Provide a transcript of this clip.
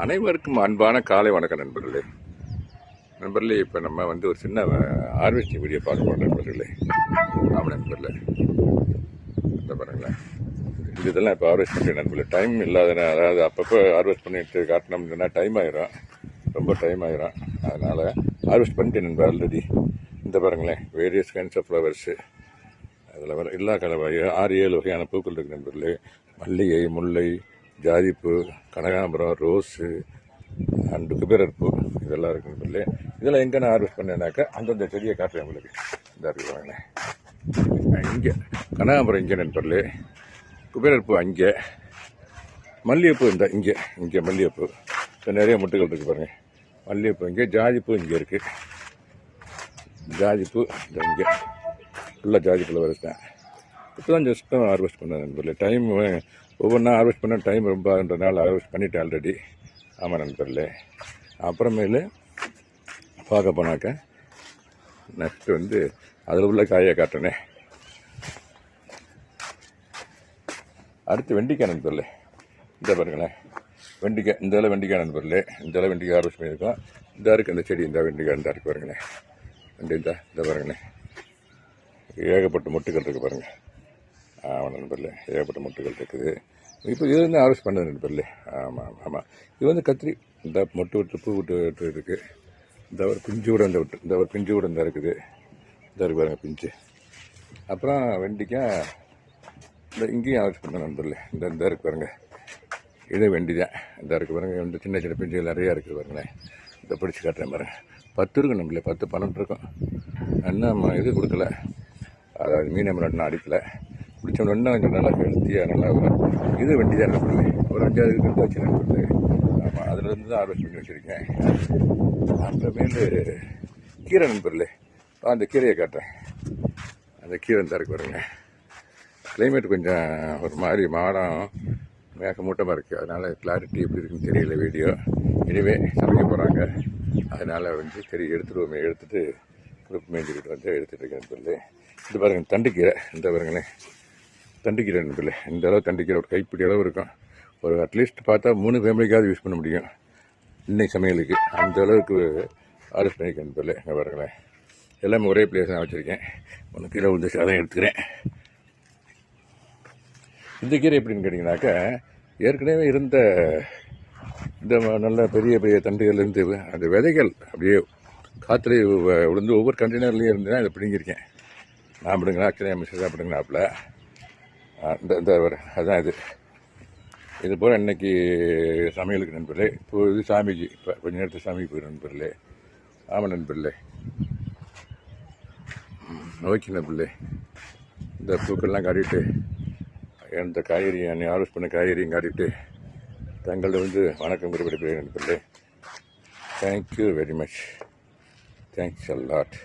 அனைவருக்கும் அன்பான காலை வணக்கம் நண்பர்களே. இப்போ நம்ம ஒரு சின்ன ஹார்வெஸ்டிங் வீடியோ பார்க்க போகிறோம் நண்பர்களே. ஆமாம் நண்பர்களே, இந்த பாருங்களேன், இதெல்லாம் இப்போ ஹார்வெஸ்ட் பண்ணுறேன் நண்பர்களே. டைம் இல்லாதனா, அதாவது அப்பப்போ ஹார்வெஸ்ட் பண்ணிட்டு காட்டினோம்னா டைம் ஆயிரும், ரொம்ப டைம் ஆயிரும். அதனால் ஹார்வெஸ்ட் பண்ணிட்டேன் நண்பர் ஆல்ரெடி. இந்த பாருங்களேன், வேரியஸ் கைண்ட்ஸ் ஆஃப் ஃப்ளவர்ஸு, அதில் வர எல்லா கலவை 6-7 வகையான பூக்கள் இருக்குது நண்பர்களே. மல்லிகை, முல்லை, ஜாதிப்பூ, கனகாம்பரம், ரோஸு அண்டு குபேரப்பூ, இதெல்லாம் இருக்குது நண்பர்களே. இதெல்லாம் எங்கே நான் ஹார்வெஸ்ட் பண்ணேன்னாக்கா அந்தந்த செடியை காட்டுறேன் உங்களுக்கு. இந்த இருக்குவாங்களே, இங்கே கனகாம்பரம் இங்கே நண்பர்களே, குபேரப்பூ அங்கே, மல்லிகைப்பூ இந்த இங்கே மல்லிகைப்பூ நிறைய முட்டுகள் இருக்குது பாருங்கள். மல்லிகைப்பூ இங்கே, ஜாதிப்பூ இங்கே இருக்குது. ஜாதிப்பூ இந்த இங்கே ஃபுல்லாக ஜாதிப்பூவில் வருஷன். இப்போ தான் ஜஸ்ட்டும் ஹார்வெஸ்ட் பண்ணேன் நண்பர்களே. டைம் ஒவ்வொன்றா ஹார்வெஸ்ட் பண்ண டைம் ரொம்பன்றதுனால ஹார்வெஸ்ட் பண்ணிவிட்டேன் ஆல்ரெடி. ஆமாம் நண்பர்களே. அப்புறமேலு பார்க்க போனாக்க நெக்ஸ்ட்டு அதில் உள்ள காயை காட்டுறேனே. அடுத்து வெண்டிக்காய் நண்பர்களே. இந்த பாருங்களேன், வெண்டிக்காய் இந்த வெண்டிக்காய் நண்பர்களே. இந்த வெண்டிக்காய் ஹார்வெஸ்ட் பண்ணியிருக்கோம். இந்த இருக்குது அந்த செடி, இந்த வெண்டிக்காய் இந்த இருக்குது பாருங்களேன். இந்த பாருங்களேன், ஏகப்பட்ட மொட்டுகள் இருக்குது பாருங்கள். ஆமாம் நண்பர்களே, ஏகப்பட்ட மொட்டுகள் இருக்குது. இப்போ இது ஹார்வெஸ்ட் பண்ணது நண்பர்களே. ஆமாம். இது கத்திரி, இந்த மொட்டு விட்டு பூ விட்டு இருக்குது. இந்த ஒரு பிஞ்சு கூட இந்த ஒரு பிஞ்சு கூட இந்த இருக்குது. இந்த இருக்கு பாருங்கள் பிஞ்சு. அப்புறம் வெண்டிக்காய் இந்த இங்கேயும் ஹார்வெஸ்ட் பண்ண நண்பர்களே. இந்த இருக்கு பாருங்கள், இது வெண்டி தான். இந்த இருக்குது பாருங்கள், இந்த சின்ன சின்ன பிஞ்சுகள் நிறையா இருக்குது பாருங்களேன். இதை பிடிச்சி காட்டுறேன் பாருங்கள். 10 இருக்கும் நம்பளே, 10-12 இருக்கும். இன்னும் இது கொடுக்கல, அதாவது மீன் அமராட்னா அடிக்கலை. பிடிச்சோம் இன்னும் கொஞ்சம் நல்லா ஹெல்த்தியாக நல்லா வரும். இது வெண்டி தான் நண்பர்களே. ஒரு 5-6 எடுத்து வச்சு நண்பர்களே. ஆமாம், அதிலேருந்து தான் ஹார்வெஸ்ட் பண்ணி வச்சுருக்கேன். அப்புறமேலு கீரை நண்பர்களே. அந்த கீரையை காட்டுறேன். அந்த கீரை தான் இருக்கு பாருங்க. கிளைமேட் கொஞ்சம் ஒரு மாதிரி மாடம் மேகமூட்டமாக இருக்குது. அதனால் கிளாரிட்டி எப்படி இருக்குன்னு தெரியல வீடியோ. இனிமே சமைக்க போகிறாங்க, அதனால் எடுத்துகிட்டு குரூப் மேய்ஞ்சிக்கிட்டு எடுத்துகிட்டு இருக்கேன் நண்பர்களே. இது பாருங்கள் தண்டுக்கீரை. இந்த பாருங்களேன், தண்டுக்கீரை நண்பர்களே. இந்த அளவு தண்டுக்கீரை ஒரு கைப்பிடி அளவு இருக்கும். ஒரு அட்லீஸ்ட் பார்த்தா 3 ஃபேமிலிக்காவது யூஸ் பண்ண முடியும் இன்னைக்கு சமையலுக்கு. அந்த அளவுக்கு ஹார்வெஸ்ட் பண்ணியிருக்கேன் நண்பர்களே. இங்கே பாருங்களேன், எல்லாமே ஒரே பிளேஸ் தான் வச்சுருக்கேன். 1 கிலோ விழுந்துச்சு, அதான் எடுத்துக்கிறேன். இந்த கீரை எப்படின்னு கேட்டிங்கனாக்கா, ஏற்கனவே இருந்த இந்த நல்ல பெரிய பெரிய தண்டுகள்லேருந்து அந்த விதைகள் அப்படியே காற்றுலேயே விழுந்து ஒவ்வொரு கண்டெய்னர்லேயும் இருந்துதான் இதை பிடிங்கிருக்கேன். நான் பிடுங்களா, ஆக்சுவலி என் மிஸ்ஸஸ் தான் பிடுங்கினாப்புல. இந்த அதுதான் இது போல் இன்றைக்கி சமையலுக்கு நண்பர்களே. இப்போ இது சாமிக்கு, இப்போ கொஞ்சம் நேரத்துக்கு சாமிக்கு போயிடும் நண்பர்களே. ஆமாம் நண்பர்களே. ஓகே நண்பர்களே, இந்த பூக்கள்லாம் காட்டிட்டு, இந்த காய்கறி ஹார்வெஸ்ட் பண்ண காய்கறியும் காட்டிட்டு தங்களிடம் வணக்கம் குறிப்பிடுகிறேன் நண்பர்களே. Thank you very much. Thanks a lot.